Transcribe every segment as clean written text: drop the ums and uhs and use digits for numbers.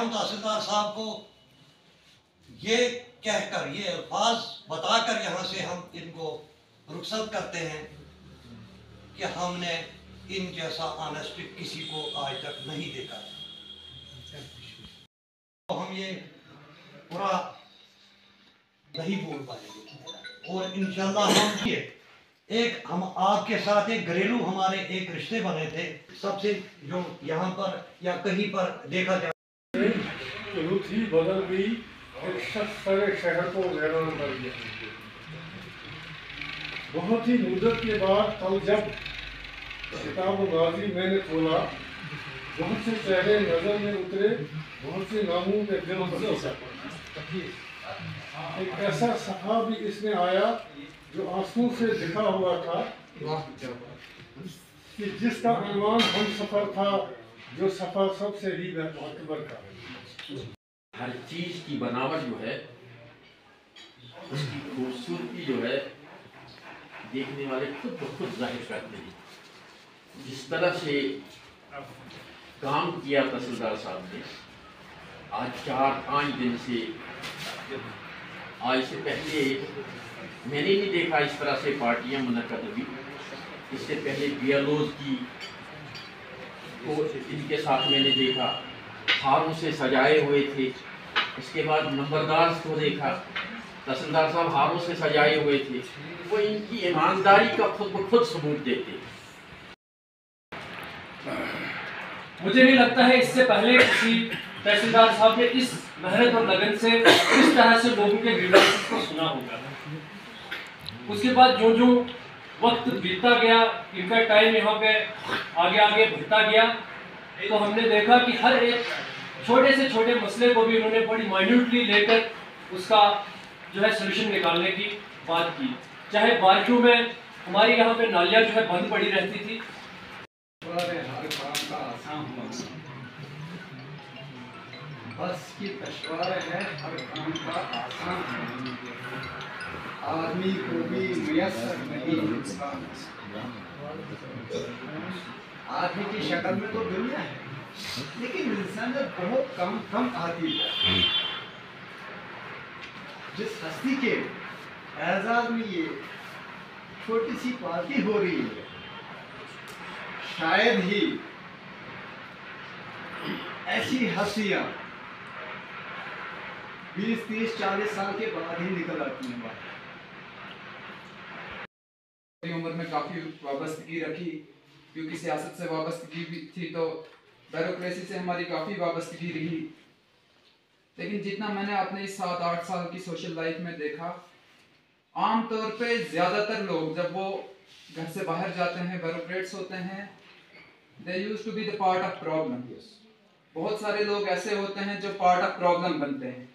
हम तहसीलदार साहब को ये कहकर, ये अल्फाज बताकर यहाँ से हम इनको रुखसत करते हैं कि हमने इन जैसा ऑनेस्टी किसी को आज तक नहीं देखा है। तो हम ये पूरा नहीं बोल पाएंगे और इंशाल्लाह हम ये हम आपके साथ एक घरेलू हमारे एक रिश्ते बने थे सबसे, जो यहाँ पर या कहीं पर देखा जाए रुचि बदल गई, एक शख्स सारे शहर को वैरान कर दिया। बहुत ही मुद्दत के बाद कल जब किताब गाजी मैंने खोला, बहुत से चेहरे नजर में उतरे, बहुत से नामों के दिल पर एक ऐसा सफा भी इसमें आया जो आंसू से लिखा हुआ था कि जिसका अनुमान हम सफर था, जो सफर सबसे ही अकबर का। हर चीज की बनावट जो है, उसकी खूबसूरती जो है, देखने वाले खुद ब खुद जाहिर करते हैं। जिस तरह से काम किया तहसीलदार साहब ने आज 4-5 दिन से, आज से पहले मैंने नहीं देखा इस तरह से पार्टियां मुनक्कद हुई। इससे पहले बीएलओज की को इनके साथ मैंने देखा, हारों से सजाए हुए थे। इसके बाद नंबरदार को देखा, तहसीलदार साहब हारों से सजाए हुए थे। वो इनकी ईमानदारी का खुद ब खुद सबूत देते। मुझे नहीं लगता है इससे पहले किसी तहसीलदार साहब ने इस मेहनत और लगन से इस तरह से लोगों के ग्रीवेंसेस को सुना होगा। उसके बाद जो जो वक्त बीतता गया, इनका टाइम यहाँ पे आगे आगे बढ़ता गया, तो हमने देखा कि हर एक छोटे से छोटे मसले को भी उन्होंने बड़ी माइन्यूटली लेकर उसका जो है सोल्यूशन निकालने की बात की। चाहे बारिशों में हमारी यहाँ पे नालियाँ जो है बंद पड़ी रहती थी। हर काम का आसान होना, बस की कश्वार है हर काम का आसान होना, आदमी को भी मुयस्सर नहीं इंसान। आदमी की शक्ल में तो दुनिया है, लेकिन इंसानियत बहुत कम आती है। जिस हस्ती के एजाज में ये छोटी सी पार्टी हो रही है, शायद ही ऐसी हस्तियां 20, 30, 40 साल के बाद ही निकल आती हैं बाहर। उम्र में काफ़ी वाबस्तगी रखी, क्योंकि सियासत से वाबस्तगी भी थी, तो ब्यूरोक्रेसी से हमारी काफ़ी वाबस्तगी रही। लेकिन जितना मैंने अपने इस 7-8 साल की सोशल लाइफ में देखा, आम तौर पे ज़्यादातर लोग जब वो घर से बाहर जाते हैं, ब्यूरोक्रेट्स होते हैं, they used to be the part of problem. बहुत सारे लोग ऐसे होते हैं जो पार्ट ऑफ प्रॉब्लम बनते हैं,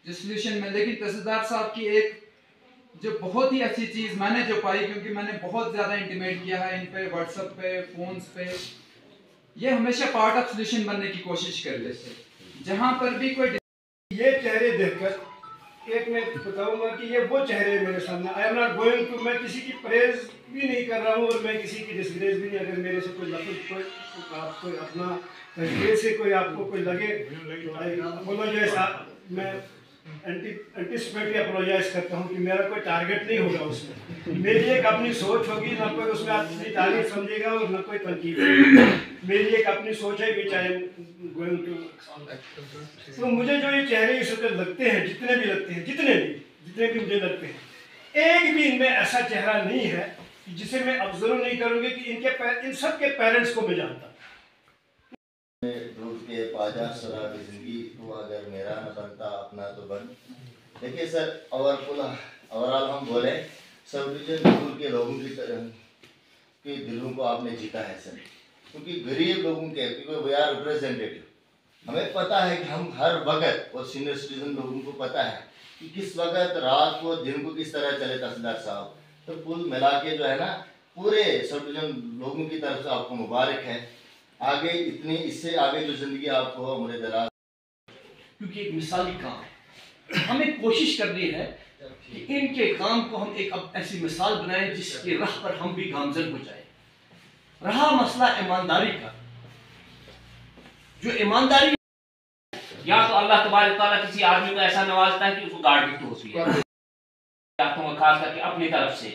जो सोल्यूशन में। लेकिन तहसीलदार साहब की एक जो बहुत ही अच्छी चीज़ मैंने जो पाई, क्योंकि मैंने बहुत ज़्यादा इंटीमेट किया है इन पे, व्हाट्सएप पे, फोन्स पे, ये हमेशा पार्ट ऑफ सोल्यूशन बनने की कोशिश कर लेते हैं। जहाँ पर भी कोई ये चेहरे देखकर एक मैं बताऊंगा कि ये वो चेहरे मेरे सामने। I am not going to, मैं किसी की प्रेज भी नहीं कर रहा हूँ और मैं किसी की डिसग्रेस भी नहीं। अगर मेरे से कोई लफ्ज़ कोई अपना तरीके से कोई आपको कोई लगे, अपोलोजाइज, मैं एंटिसिपेटली अपोलोजाइज करता हूँ कि मेरा कोई टारगेट नहीं होगा उसमें। मेरी एक अपनी सोच होगी, ना कोई उसमें अपनी तारीफ समझेगा और ना कोई तनकीद। मेरी एक अपनी सोच है विच आई एम गोइंग टू। तो मुझे जो ये चेहरे इस वक्त लगते हैं, जितने भी लगते हैं, जितने भी मुझे लगते हैं, एक भी इनमें ऐसा चेहरा नहीं है जिसे मैं ऑब्जर्व नहीं करूँगी कि इन सब के पेरेंट्स को मैं जानता। ढूंढ के पाजा शराब जिंदगी तो अगर मेरा न बनता अपना तो बन। देखिए सर, ओवरऑल हम बोले सब डिवीजन दूर के लोगों के दिलों को आपने जीता है सर, क्योंकि गरीब लोगों के, क्योंकि वी आर रिप्रेजेंटेटिव, हमें पता है कि हम हर वक्त, और सीनियर सिटीजन लोगों को पता है कि किस वक्त रात को दिन को किस तरह चले तहसीलदार साहब। तो कुल मिला के जो है ना, पूरे सब डिवीजन लोगों की तरफ से आपको मुबारक है। आगे इतनी, इससे आगे जो जिंदगी आपको उम्र दराज, क्योंकि एक मिसाली काम है। हमें कोशिश करनी है कि इनके काम को हम एक अब ऐसी मिसाल बनाएं जिसके राह पर हम भी गामजन हो जाए। रहा मसला ईमानदारी का, जो ईमानदारी या तो अल्लाह तबारक तआला किसी आदमी को ऐसा नवाजता है कि उसको गार्ड गिफ्ट होती है, खास करके अपनी तरफ से,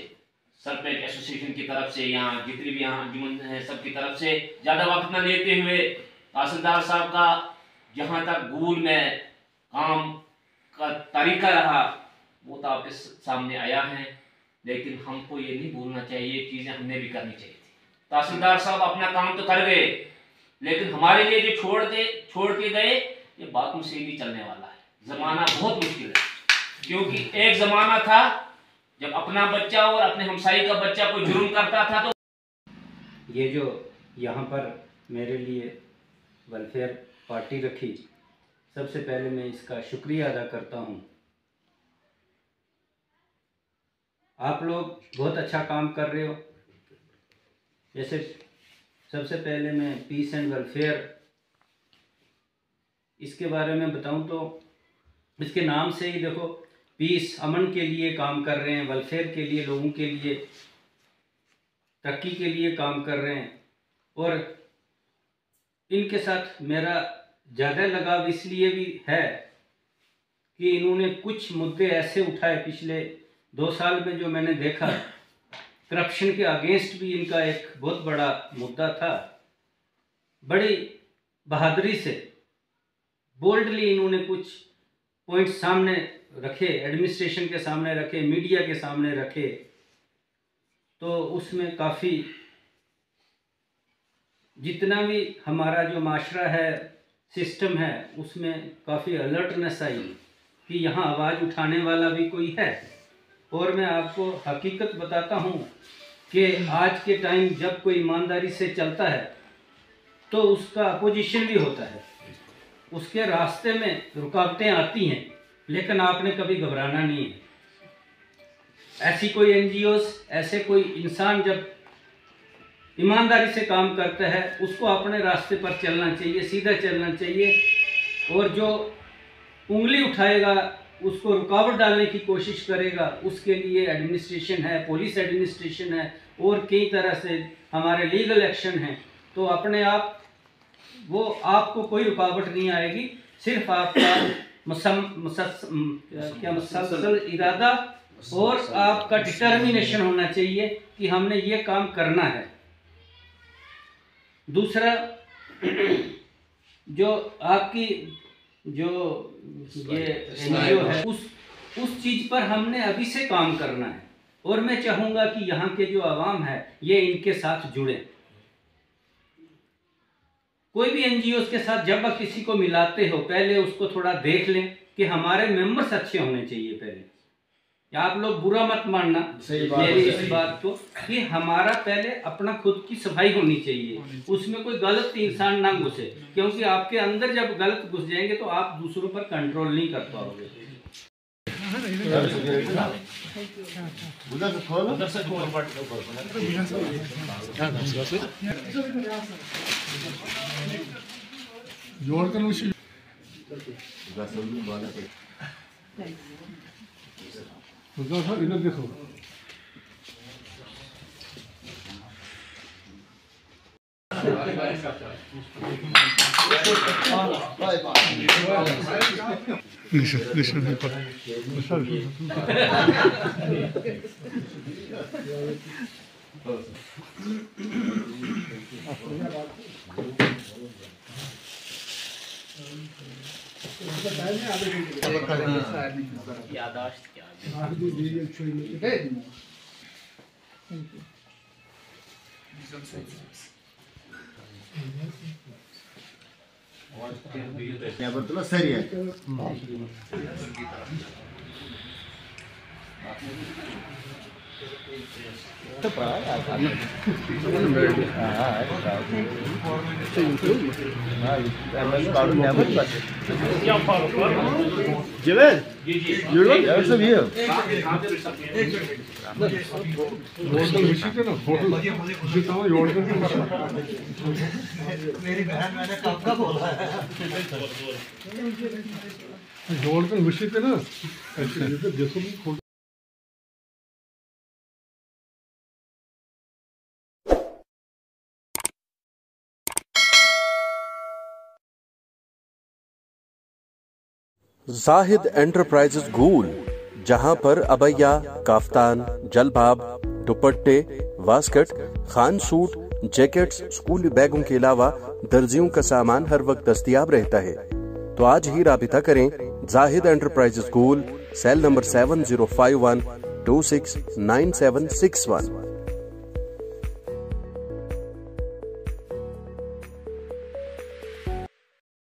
सरपंच एसोसिएशन की तरफ से या जितनी भी यहाँ अंजुमन है सबकी तरफ से, ज़्यादा वक्त न लेते हुए तहसीलदार साहब का जहाँ तक गूल में काम का तरीका रहा वो तो आपके सामने आया है, लेकिन हमको ये नहीं भूलना चाहिए, चीज़ें हमने भी करनी चाहिए थी। तहसीलदार साहब अपना काम तो कर गए, लेकिन हमारे लिए जो छोड़ के गए ये बातों से ही नहीं चलने वाला है। ज़माना बहुत मुश्किल है, क्योंकि एक ज़माना था जब अपना बच्चा और अपने हमसाई का बच्चा कोई जुर्म करता था तो ये जो यहाँ पर मेरे लिए वेलफेयर पार्टी रखी, सबसे पहले मैं इसका शुक्रिया अदा करता हूँ। आप लोग बहुत अच्छा काम कर रहे हो। जैसे सबसे पहले मैं पीस एंड वेलफेयर इसके बारे में बताऊं तो इसके नाम से ही देखो, पीस अमन के लिए काम कर रहे हैं, वेलफेयर के लिए, लोगों के लिए तरक्की के लिए काम कर रहे हैं। और इनके साथ मेरा ज़्यादा लगाव इसलिए भी है कि इन्होंने कुछ मुद्दे ऐसे उठाए पिछले 2 साल में जो मैंने देखा, करप्शन के अगेंस्ट भी इनका एक बहुत बड़ा मुद्दा था। बड़ी बहादुरी से बोल्डली इन्होंने कुछ पॉइंट सामने रखे, एडमिनिस्ट्रेशन के सामने रखे, मीडिया के सामने रखे, तो उसमें काफ़ी जितना भी हमारा जो माशरा है, सिस्टम है, उसमें काफ़ी अलर्टनेस आई कि यहाँ आवाज़ उठाने वाला भी कोई है। और मैं आपको हकीकत बताता हूँ कि आज के टाइम जब कोई ईमानदारी से चलता है तो उसका अपोजिशन भी होता है, उसके रास्ते में रुकावटें आती हैं, लेकिन आपने कभी घबराना नहीं है। ऐसी कोई एनजीओस, ऐसे कोई इंसान जब ईमानदारी से काम करता है उसको अपने रास्ते पर चलना चाहिए, सीधा चलना चाहिए। और जो उंगली उठाएगा, उसको रुकावट डालने की कोशिश करेगा, उसके लिए एडमिनिस्ट्रेशन है, पुलिस एडमिनिस्ट्रेशन है और कई तरह से हमारे लीगल एक्शन हैं। तो अपने आप वो आपको कोई रुकावट नहीं आएगी, सिर्फ आपका मुसलसल इरादा और आपका डिटर्मिनेशन होना चाहिए कि हमने ये काम करना है। दूसरा, जो आपकी जो ये एनजीओ है उस चीज़ पर हमने अभी से काम करना है। और मैं चाहूँगा कि यहाँ के जो आवाम है ये इनके साथ जुड़े। कोई भी एनजीओ के साथ जब आप किसी को मिलाते हो, पहले उसको थोड़ा देख लें कि हमारे मेंबर्स अच्छे होने चाहिए पहले। आप लोग बुरा मत मानना मेरी इस बात को कि हमारा पहले अपना खुद की सफाई होनी चाहिए, उसमें कोई गलत इंसान ना घुसे, क्योंकि आपके अंदर जब गलत घुस जाएंगे तो आप दूसरों पर कंट्रोल नहीं कर पाओगे। इधर देखो, यादाश्त क्या याबतुल्ला सही है। मेरी बहन मैंने कब का बोला है जोड़कर विषय पे ना देखो जाहिद एंटरप्राइजेज गूल, जहां पर अबैया, काफ्तान, जलबाब, दुपट्टे, वास्कट, खान सूट, जैकेट्स, स्कूली बैगों के अलावा दर्जियों का सामान हर वक्त दस्तयाब रहता है। तो आज ही राबिता करें जाहिद एंटरप्राइजेज गूल, सेल नंबर 7051269761।